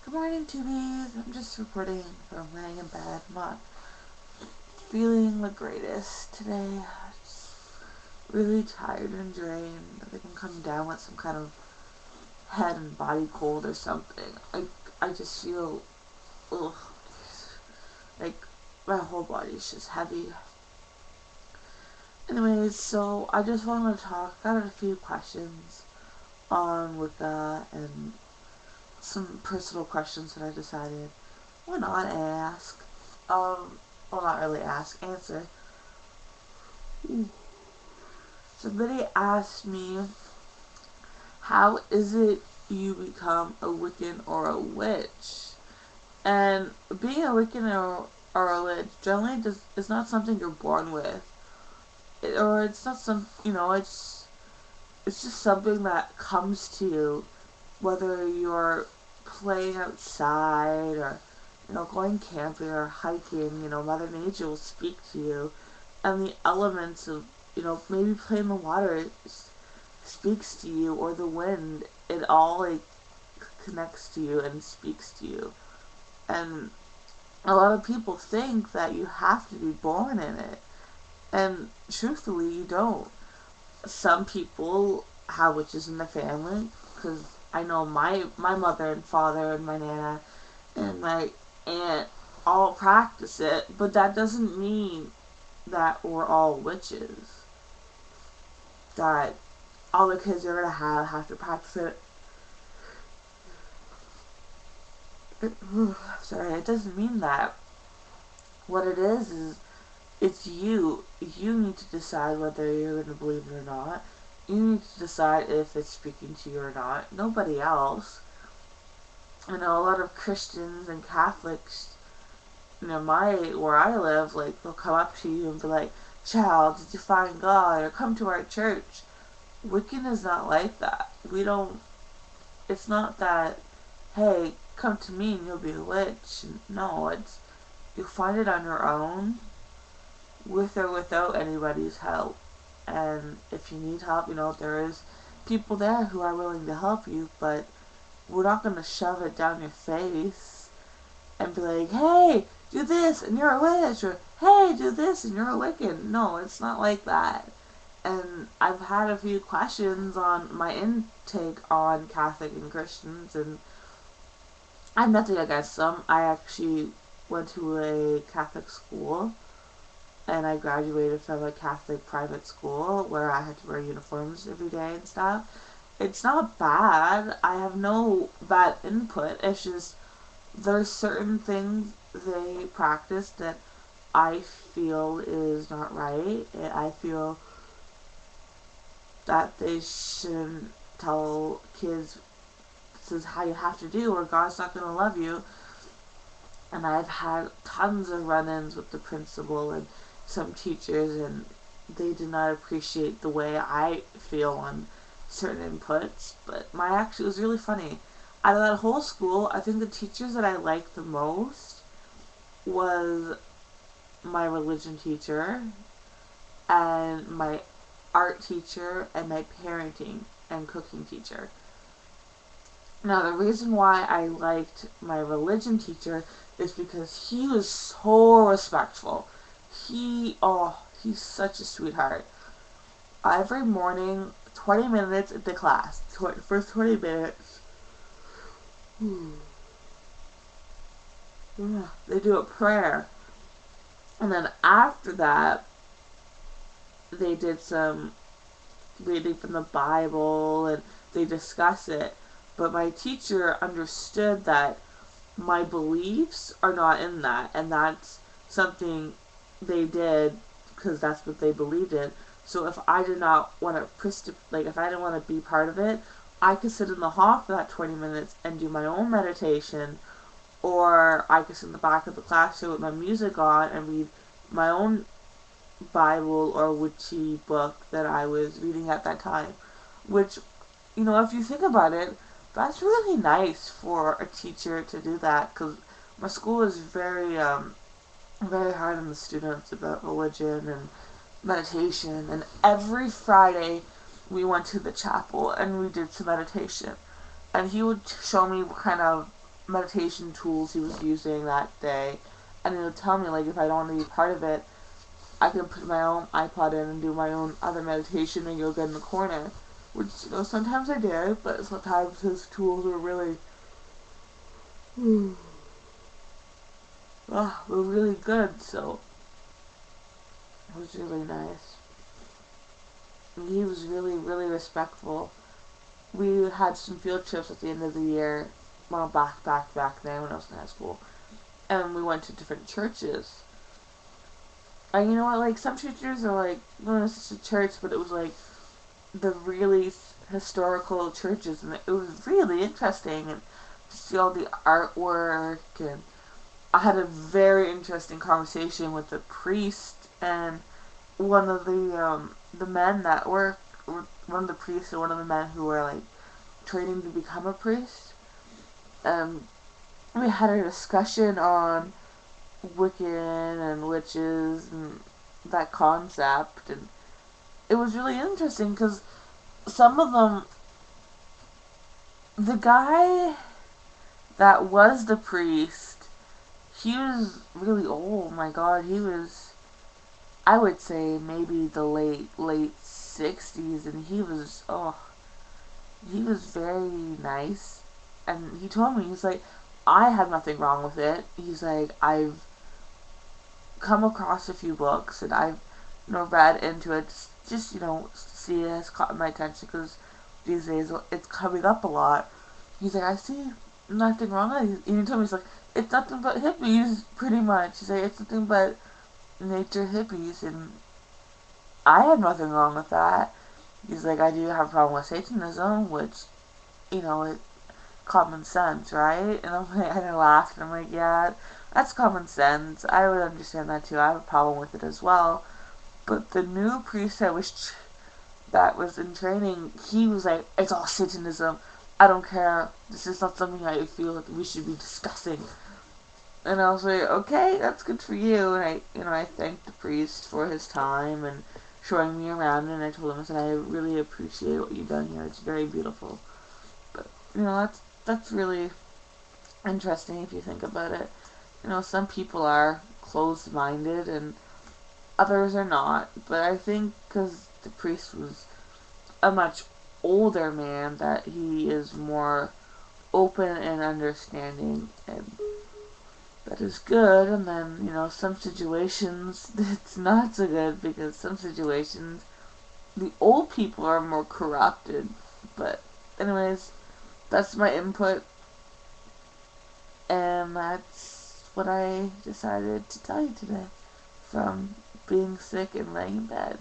Good morning, Tubies. I'm just recording from laying in bed. I'm not feeling the greatest today. Just really tired and drained. I think I'm coming down with some kind of head and body cold or something. I just feel, ugh, like my whole body's just heavy. Anyways, so I just wanted to talk. Got a few questions on Wicca and some personal questions that I decided why not ask. Well, not really ask, answer. Somebody asked me, how is it you become a Wiccan or a witch? And being a Wiccan or a witch generally is not something you're born with. Or it's not it's just something that comes to you, whether you're playing outside or going camping or hiking. Mother Nature will speak to you, and the elements of maybe playing the water speaks to you, or the wind. It all connects to you and speaks to you. And a lot of people think that you have to be born in it, and truthfully, you don't. Some people have witches in the family, because I know my mother and father and my nana and my aunt all practice it, but that doesn't mean that we're all witches. That all the kids are gonna have to practice it. Sorry, it doesn't mean that. What it is it's you. You need to decide whether you're gonna believe it or not. You need to decide if it's speaking to you or not. Nobody else. I know a lot of Christians and Catholics, where I live, they'll come up to you and be like, "Child, did you find God?" or "Come to our church." Wiccan is not like that. We don't, it's not that, "Hey, come to me and you'll be a witch." No, you'll find it on your own, with or without anybody's help. And if you need help, there is people there who are willing to help you, but we're not going to shove it down your face and be like, "Hey, do this and you're a witch," or "Hey, do this and you're a Wiccan." No, it's not like that. And I've had a few questions on my intake on Catholic and Christians, and I have nothing against them. I actually went to a Catholic school, and I graduated from a Catholic private school where I had to wear uniforms every day and stuff. It's not bad. I have no bad input. It's just there's certain things they practice that I feel is not right. And I feel that they shouldn't tell kids this is how you have to do or God's not going to love you. And I've had tons of run-ins with the principal and some teachers, and they did not appreciate the way I feel on certain inputs. But it was really funny. Out of that whole school, I think the teachers that I liked the most was my religion teacher and my art teacher and my parenting and cooking teacher. Now, the reason why I liked my religion teacher is because he was so respectful. He's such a sweetheart. Every morning, 20 minutes at the class. First 20 minutes. They do a prayer. And then after that, they did some reading from the Bible and they discuss it. But my teacher understood that my beliefs are not in that, and that's something they did because that's what they believed in. So if I did not want to if I didn't want to be part of it, I could sit in the hall for that 20 minutes and do my own meditation, or I could sit in the back of the classroom with my music on and read my own Bible or witchy book that I was reading at that time. Which, if you think about it, that's really nice for a teacher to do that, because my school is very, very hard on the students about religion and meditation. And every Friday we went to the chapel and we did some meditation. And he would show me kind of meditation tools he was using that day, and he would tell me, like, if I don't want to be part of it, I can put my own iPod in and do my own other meditation and yoga in the corner. Which, you know, sometimes I did, but sometimes his tools were really, were really good, so it was really nice. He was really, really respectful. We had some field trips at the end of the year, well, back then when I was in high school, and we went to different churches. And you know what, like, some churches are like, well, it's just a church, but it was like the really historical churches, and it was really interesting, and to see all the artwork, and I had a very interesting conversation with the priest, and one of the men that were one of the priests, and one of the men who were, like, training to become a priest. We had a discussion on wiccan and witches and that concept, and it was really interesting because some of them, the guy that was the priest, he was really old. My God, he was, I would say, maybe the late 60s, and he was very nice. And he told me, he's like, I have nothing wrong with it. He's like, I've come across a few books, and I've, you know, read into it, just you know, see, it has caught my attention because these days it's coming up a lot. He's like, I see nothing wrong with it. And he told me, he's like, it's nothing but hippies, pretty much. He's like, it's nothing but nature hippies, and I have nothing wrong with that. He's like, I do have a problem with Satanism, which, you know, it common sense, right? And I'm like, I laughed, and I'm like, yeah, that's common sense. I would understand that too. I have a problem with it as well. But the new priest that was in training, he was like, it's all Satanism. I don't care. This is not something I feel like we should be discussing. And I was like, okay, that's good for you. And I thanked the priest for his time and showing me around. And I told him, I said, I really appreciate what you've done here. It's very beautiful. But, you know, that's really interesting if you think about it. You know, some people are closed-minded and others are not. But I think because the priest was a much older man, that he is more open and understanding, and that is good. And then, you know, some situations it's not so good, because some situations the old people are more corrupted. But anyways, that's my input, and that's what I decided to tell you today from being sick and laying in bed.